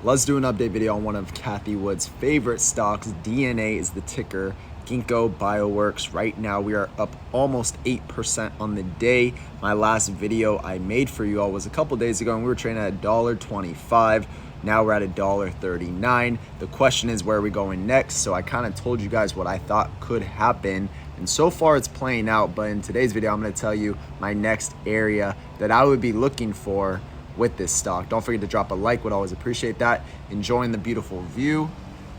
Let's do an update video on one of Cathie Wood's favorite stocks. DNA is the ticker. Gingko Bioworks. Right now we are up almost 8% on the day. My last video I made for you all was a couple days ago and we were trading at $1.25. Now we're at $1.39. The question is, where are we going next? So I kind of told you guys what I thought could happen, and so far it's playing out. But in today's video, I'm going to tell you my next area that I would be looking for with this stock. Don't forget to drop a like, would always appreciate that. Enjoying the beautiful view.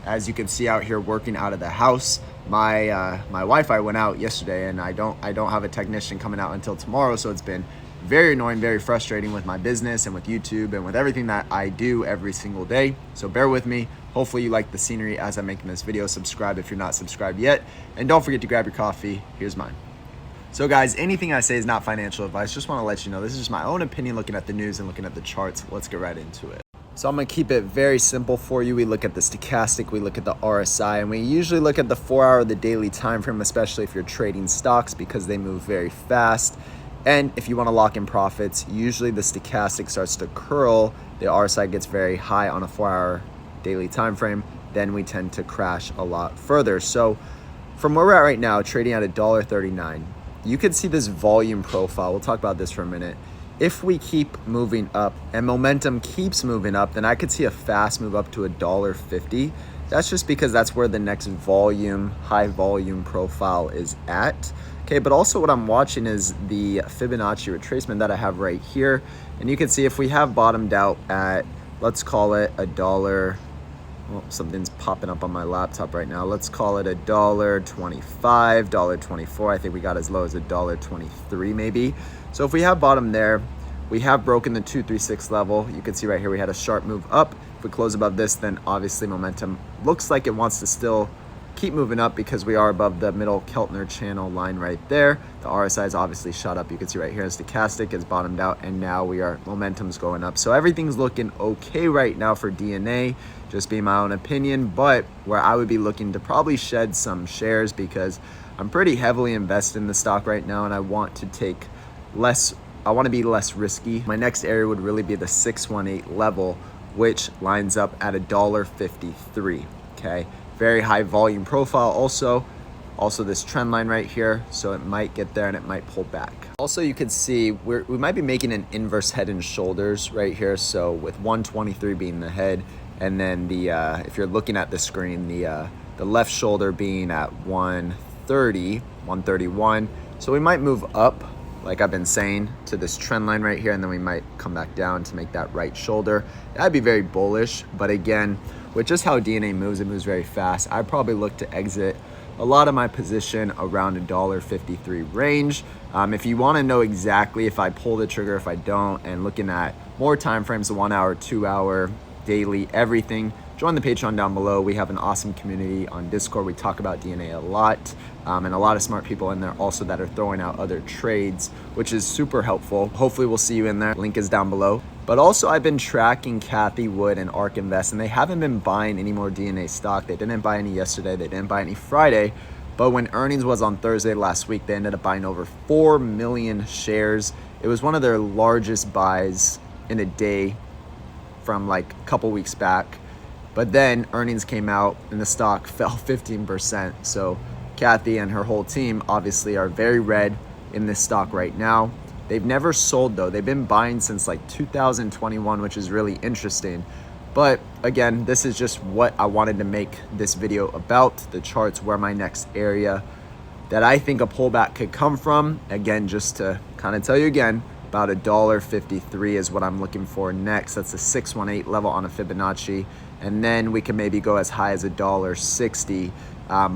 As you can see out here working out of the house. My Wi-Fi went out yesterday and I don't have a technician coming out until tomorrow, so it's been very annoying, very frustrating with my business and with YouTube and with everything that I do every single day. So bear with me. Hopefully you like the scenery as I'm making this video. Subscribe if you're not subscribed yet, and don't forget to grab your coffee. Here's mine. So guys, anything I say is not financial advice. Just want to let you know this is just my own opinion looking at the news and looking at the charts. Let's get right into it. So I'm going to keep it very simple for you. We look at the stochastic, we look at the RSI, and we usually look at the 4-hour, the daily time frame, especially if you're trading stocks because they move very fast. And if you want to lock in profits, usually the stochastic starts to curl, the RSI gets very high on a 4-hour daily time frame, then we tend to crash a lot further. So from where we're at right now, trading at $1.39, you can see this volume profile. We'll talk about this for a minute. If we keep moving up and momentum keeps moving up, then I could see a fast move up to $1.50. That's just because that's where the next volume, high volume profile is at. Okay, but also what I'm watching is the Fibonacci retracement that I have right here. And you can see if we have bottomed out at, let's call it $1. Well, something's popping up on my laptop right now. Let's call it $1.25, $1.24. I think we got as low as $1.23 maybe. So if we have bottom there, we have broken the 236 level. You can see right here we had a sharp move up. If we close above this, then obviously momentum looks like it wants to still keep moving up because we are above the middle Keltner channel line right there. The RSI is obviously shot up. You can see right here, stochastic is bottomed out, and now momentum's going up. So everything's looking okay right now for DNA, just being my own opinion, but where I would be looking to probably shed some shares because I'm pretty heavily invested in the stock right now and I want to take less, I want to be less risky. My next area would really be the 618 level, which lines up at $1.53, okay? Very high volume profile also this trend line right here, so it might get there and it might pull back. Also, you can see we might be making an inverse head and shoulders right here, so with 123 being the head, and then the if you're looking at the screen, the left shoulder being at 130, 131. So we might move up, like I've been saying, to this trend line right here, and then we might come back down to make that right shoulder. That'd be very bullish, but again, with just how DNA moves, it moves very fast. I'd probably look to exit a lot of my position around $1.53 range. If you want to know exactly if I pull the trigger, if I don't, and looking at more time frames, the 1 hour, 2 hour, daily, everything, join the Patreon down below. We have an awesome community on Discord. We talk about DNA a lot, and a lot of smart people in there also that are throwing out other trades, which is super helpful. Hopefully we'll see you in there. Link is down below. But also I've been tracking Cathie Wood and ARK Invest, and they haven't been buying any more DNA stock. They didn't buy any yesterday. They didn't buy any Friday. But when earnings was on Thursday last week, they ended up buying over 4 million shares. It was one of their largest buys in a day from like a couple weeks back. But then earnings came out and the stock fell 15%. So Cathie and her whole team obviously are very red in this stock right now. They've never sold though. They've been buying since like 2021, which is really interesting. But again, this is just what I wanted to make this video about. The charts were my next area that I think a pullback could come from. Again, just to kind of tell you again, about $1.53 is what I'm looking for next. That's a 618 level on a Fibonacci. And then we can maybe go as high as $1.60.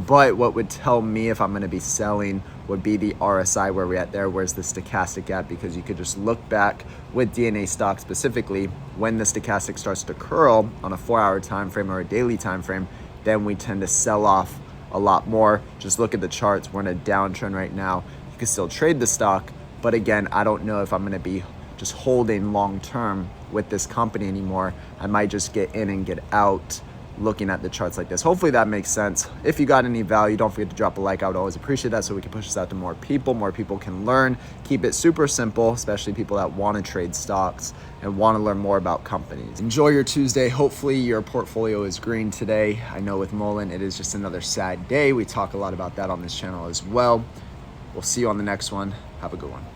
But what would tell me if I'm going to be selling would be the RSI, where we're at there. Where's the stochastic at? Because you could just look back with DNA stock specifically, when the stochastic starts to curl on a 4-hour time frame or a daily time frame, then we tend to sell off a lot more. Just look at the charts. We're in a downtrend right now. You can still trade the stock, but again, I don't know if I'm going to be just holding long term with this company anymore. I might just get in and get out looking at the charts like this. Hopefully that makes sense. If you got any value, don't forget to drop a like. I would always appreciate that so we can push this out to more people. More people can learn. Keep it super simple, especially people that want to trade stocks and want to learn more about companies. Enjoy your Tuesday. Hopefully your portfolio is green today. I know with Mullen, it is just another sad day. We talk a lot about that on this channel as well. We'll see you on the next one. Have a good one.